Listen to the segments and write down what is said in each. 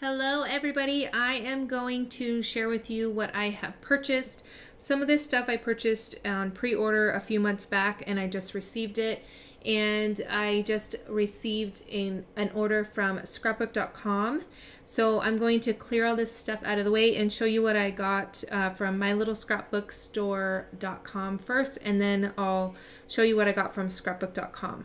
Hello everybody, I am going to share with you what I have purchased. Some of this stuff I purchased on pre-order a few months back and I just received it. And I just received an order from Scrapbook.com. So I'm going to clear all this stuff out of the way and show you what I got from mylittlescrapbookstore.com first, and then I'll show you what I got from Scrapbook.com.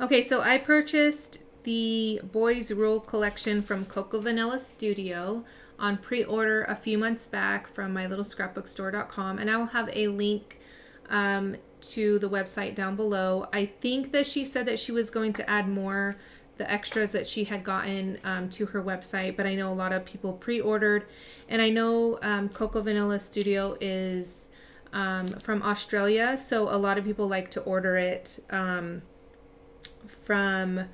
Okay, so I purchased the Boys Rule collection from Cocoa Vanilla Studio on pre-order a few months back from mylittlescrapbookstore.com, and I will have a link to the website down below. I think that she said that she was going to add more, the extras that she had gotten to her website, but I know a lot of people pre-ordered, and I know Cocoa Vanilla Studio is from Australia, so a lot of people like to order it from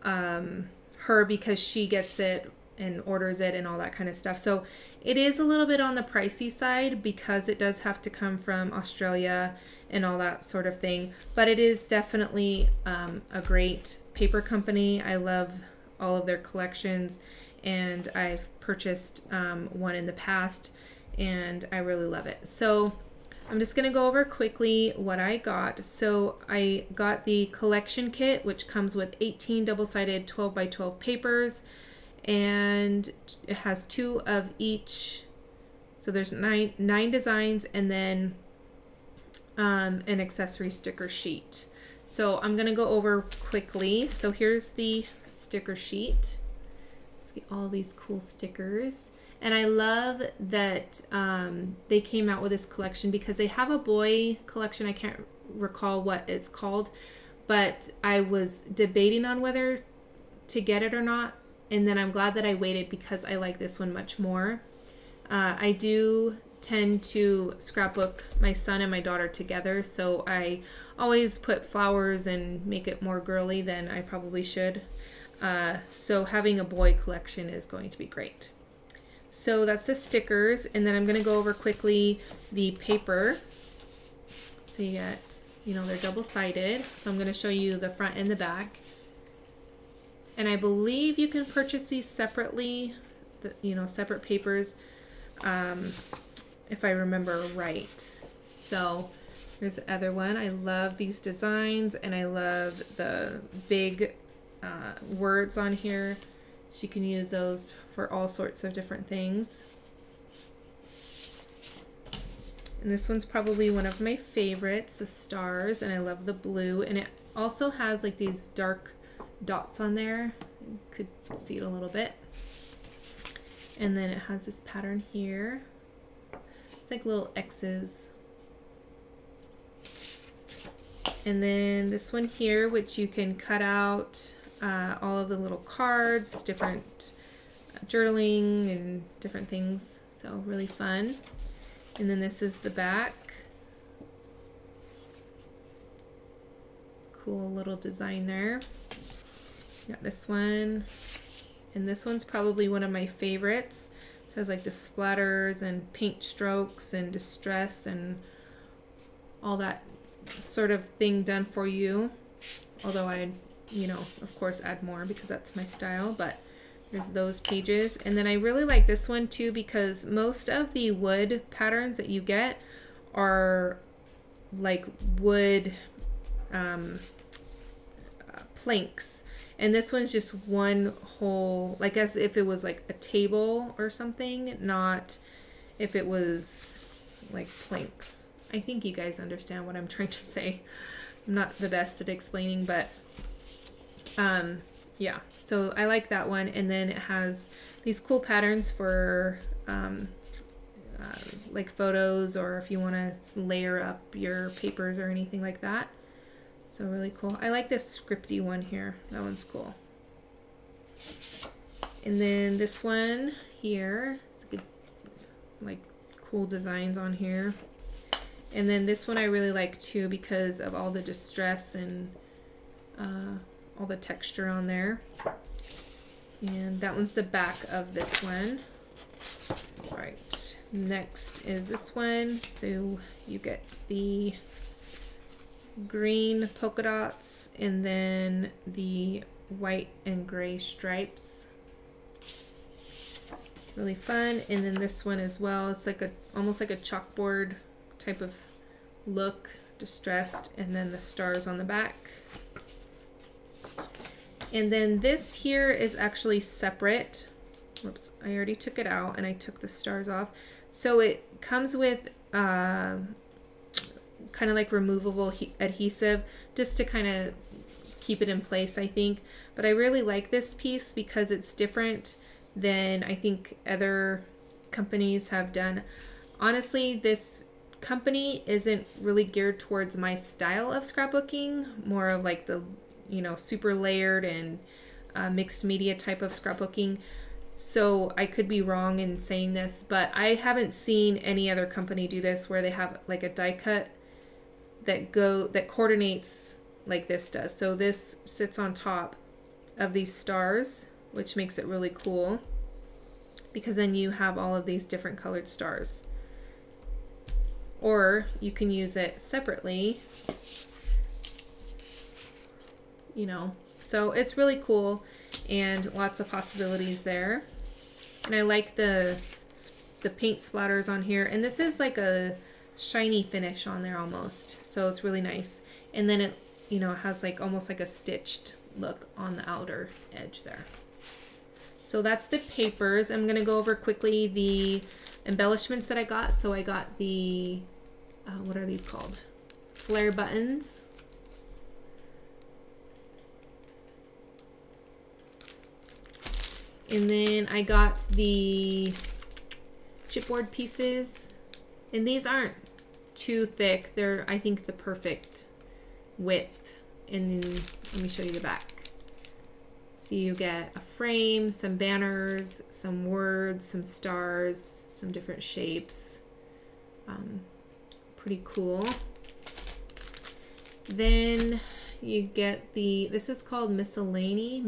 her because she gets it and orders it and all that kind of stuff. So it is a little bit on the pricey side because it does have to come from Australia and all that sort of thing, but it is definitely a great paper company. I love all of their collections, and I've purchased one in the past and I really love it. So I'm just going to go over quickly what I got. So I got the collection kit, which comes with 18 double-sided 12 by 12 papers, and it has 2 of each. So there's nine designs, and then an accessory sticker sheet. So I'm going to go over quickly. So here's the sticker sheet. See all these cool stickers. And I love that they came out with this collection because they have a boy collection. I can't recall what it's called, but I was debating on whether to get it or not. And then I'm glad that I waited because I like this one much more. I do tend to scrapbook my son and my daughter together, so I always put flowers and make it more girly than I probably should. So having a boy collection is going to be great. So that's the stickers, and then I'm going to go over quickly the paper. So you get, they're double-sided. So I'm going to show you the front and the back. And I believe you can purchase these separately, separate papers, if I remember right. So here's the other one. I love these designs, and I love the big words on here. So you can use those for all sorts of different things. And this one's probably one of my favorites, the stars, and I love the blue. And it also has like these dark dots on there. You could see it a little bit. And then it has this pattern here. It's like little X's. And then this one here, which you can cut out all of the little cards, different journaling and different things. So really fun. And then this is the back. Cool little design there. Got this one. And this one's probably one of my favorites. It has like the splatters and paint strokes and distress and all that sort of thing done for you. Although I, of course add more because that's my style, but there's those pages. And then I really like this one too because most of the wood patterns that you get are like wood planks. And this one's just one whole, like as if it was like a table or something, not if it was like planks. I think you guys understand what I'm trying to say. I'm not the best at explaining, but yeah, so I like that one. And then it has these cool patterns for like photos, or if you want to layer up your papers or anything like that. So really cool. I like this scripty one here. That one's cool. And then this one here, it's good, like cool designs on here. And then this one I really like too because of all the distress and all the texture on there. And that one's the back of this one. All right, next is this one. So you get the green polka dots and then the white and gray stripes. Really fun. And then this one as well. It's like almost like a chalkboard type of look, distressed, and then the stars on the back. And then this here is actually separate. Whoops, I already took it out and I took the stars off. So it comes with kind of like removable adhesive just to kind of keep it in place, I think. But I really like this piece because it's different than I think other companies have done. Honestly, this company isn't really geared towards my style of scrapbooking, more of like the, you know, super layered and mixed media type of scrapbooking. So I could be wrong in saying this, but I haven't seen any other company do this where they have like a die cut that coordinates like this does. So this sits on top of these stars, which makes it really cool because then you have all of these different colored stars. Or you can use it separately, you know. So it's really cool and lots of possibilities there. And I like the paint splatters on here. And this is like a shiny finish on there almost. So it's really nice. And then it, you know, has like almost like a stitched look on the outer edge there. So that's the papers. I'm going to go over quickly the embellishments that I got. So I got the, what are these called? Flare buttons. And then I got the chipboard pieces. And these aren't too thick. They're, I think, the perfect width. And then let me show you the back. So you get a frame, some banners, some words, some stars, some different shapes. Pretty cool. Then you get the, this is called Miscellany.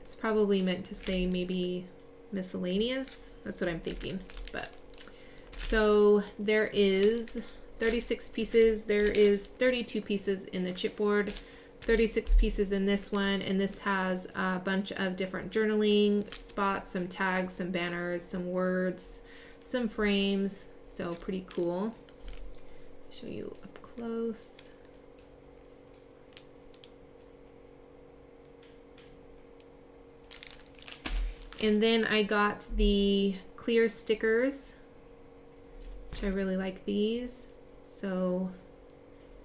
It's probably meant to say maybe miscellaneous. That's what I'm thinking. But so there is 36 pieces. There is 32 pieces in the chipboard, 36 pieces in this one, and this has a bunch of different journaling spots, some tags, some banners, some words, some frames. So pretty cool. Show you up close. And then I got the clear stickers, which I really like these. So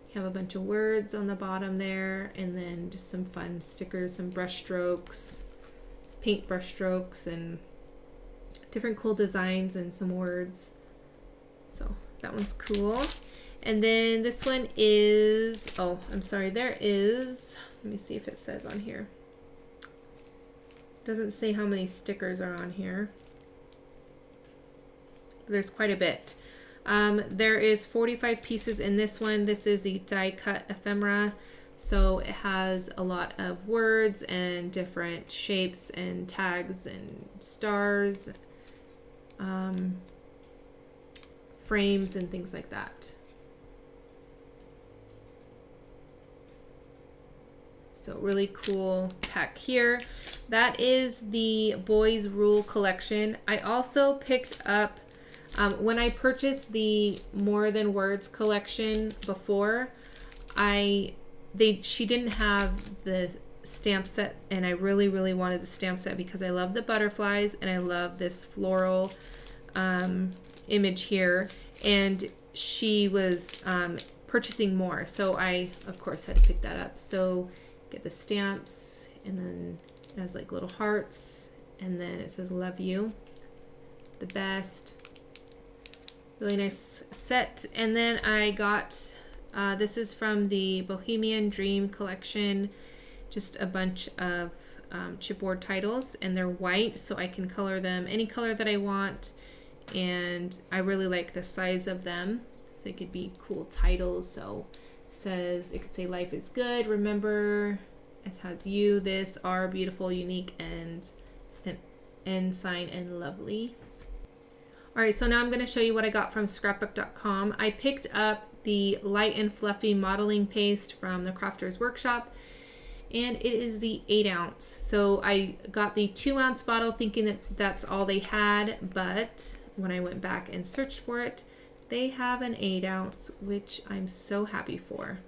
you have a bunch of words on the bottom there, and then just some fun stickers, some brush strokes, paint brush strokes, and different cool designs and some words. So that one's cool. And then this one is, oh, I'm sorry, there is, let me see if it says on here. Doesn't say how many stickers are on here. There's quite a bit. There is 45 pieces in this one. This is the die cut ephemera. So it has a lot of words and different shapes and tags and stars, frames and things like that. So really cool pack here. That is the Boys Rule collection. I also picked up, when I purchased the More Than Words collection before, she didn't have the stamp set, and I really, really wanted the stamp set because I love the butterflies and I love this floral image here. And she was purchasing more, so I, of course, had to pick that up. So get the stamps, and then it has like little hearts, and then it says love you, the best. Really nice set. And then I got this is from the Bohemian Dream collection, just a bunch of chipboard titles, and they're white, so I can color them any color that I want, and I really like the size of them, so it could be cool titles. So says, it could say life is good, remember, it has you, this, are beautiful, unique, and an N sign, and lovely. All right, so now I'm going to show you what I got from scrapbook.com. I picked up the light and fluffy modeling paste from the Crafter's Workshop, and it is the 8-ounce. So I got the 2-ounce bottle thinking that that's all they had, but when I went back and searched for it, they have an 8-ounce, which I'm so happy for.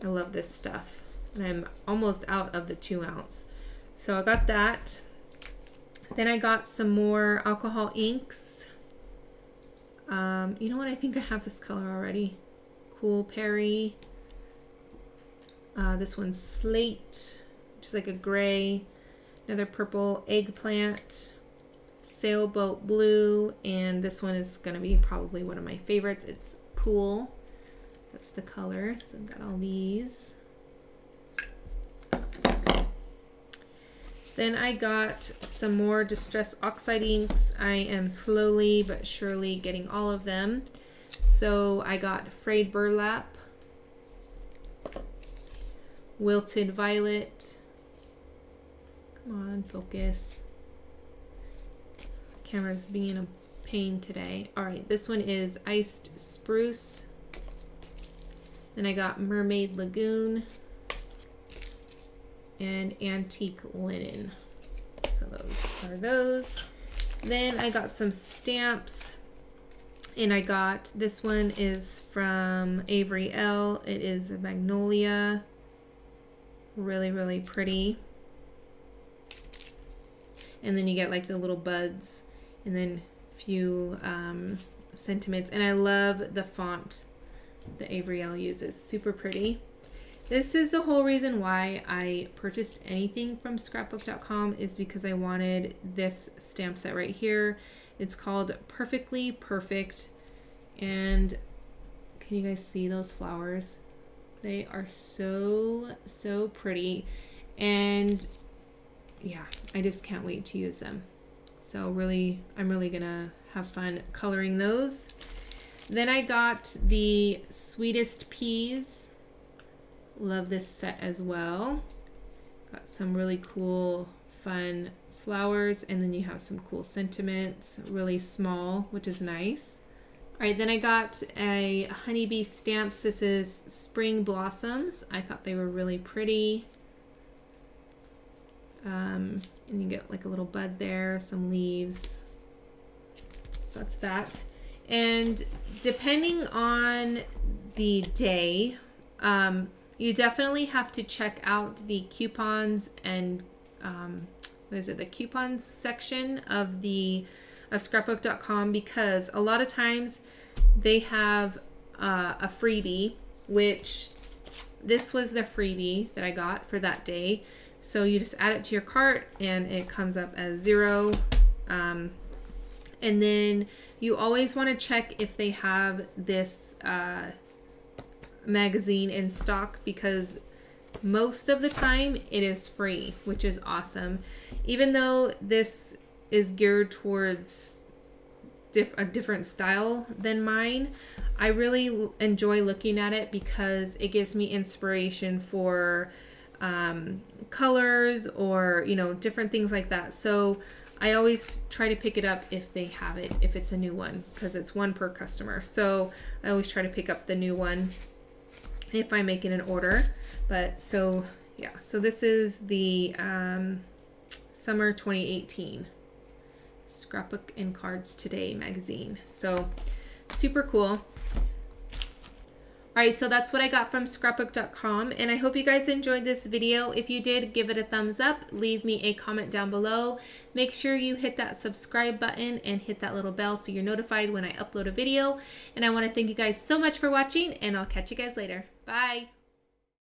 I love this stuff, and I'm almost out of the 2-ounce. So I got that. Then I got some more alcohol inks. You know what? I think I have this color already. Cool Peri. This one's Slate, which is like a gray. Another purple Eggplant. Sailboat Blue. And this one is going to be probably one of my favorites. It's Pool. That's the color. So I've got all these. Then I got some more Distress Oxide inks. I am slowly but surely getting all of them. So I got Frayed Burlap, Wilted Violet. Come on, focus. Camera's being a pain today. All right, this one is Iced Spruce. Then I got Mermaid Lagoon and Antique Linen. So those are those. Then I got some stamps, and I got, this one is from Avery, Elle. It is a Magnolia. Really, really pretty. And then you get like the little buds, and then a few sentiments. And I love the font that Avery Elle uses. Super pretty. This is the whole reason why I purchased anything from scrapbook.com, is because I wanted this stamp set right here. It's called Perfectly Perfect. And can you guys see those flowers? They are so, so pretty. And yeah, I just can't wait to use them. So really, I'm really gonna have fun coloring those. Then I got the Sweetest Peas. Love this set as well. Got some really cool, fun flowers, and then you have some cool sentiments, really small, which is nice. All right, then I got a honeybee stamps. This is Spring Blossoms. I thought they were really pretty. And you get like a little bud there, some leaves. So that's that. And depending on the day, you definitely have to check out the coupons and what is it, the coupons section of the scrapbook.com, because a lot of times they have a freebie, which this was the freebie that I got for that day. So you just add it to your cart and it comes up as 0. And then you always want to check if they have this magazine in stock, because most of the time it is free, which is awesome. Even though this is geared towards a different style than mine, I really enjoy looking at it because it gives me inspiration for colors or, you know, different things like that. So I always try to pick it up if they have it, if it's a new one, because it's one per customer. So I always try to pick up the new one if I'm making an order. But so yeah, so this is the summer 2018 Scrapbook and Cards Today magazine. So super cool. All right, so that's what I got from scrapbook.com, and I hope you guys enjoyed this video. If you did, give it a thumbs up, leave me a comment down below. Make sure you hit that subscribe button and hit that little bell so you're notified when I upload a video. And I want to thank you guys so much for watching, and I'll catch you guys later. Bye.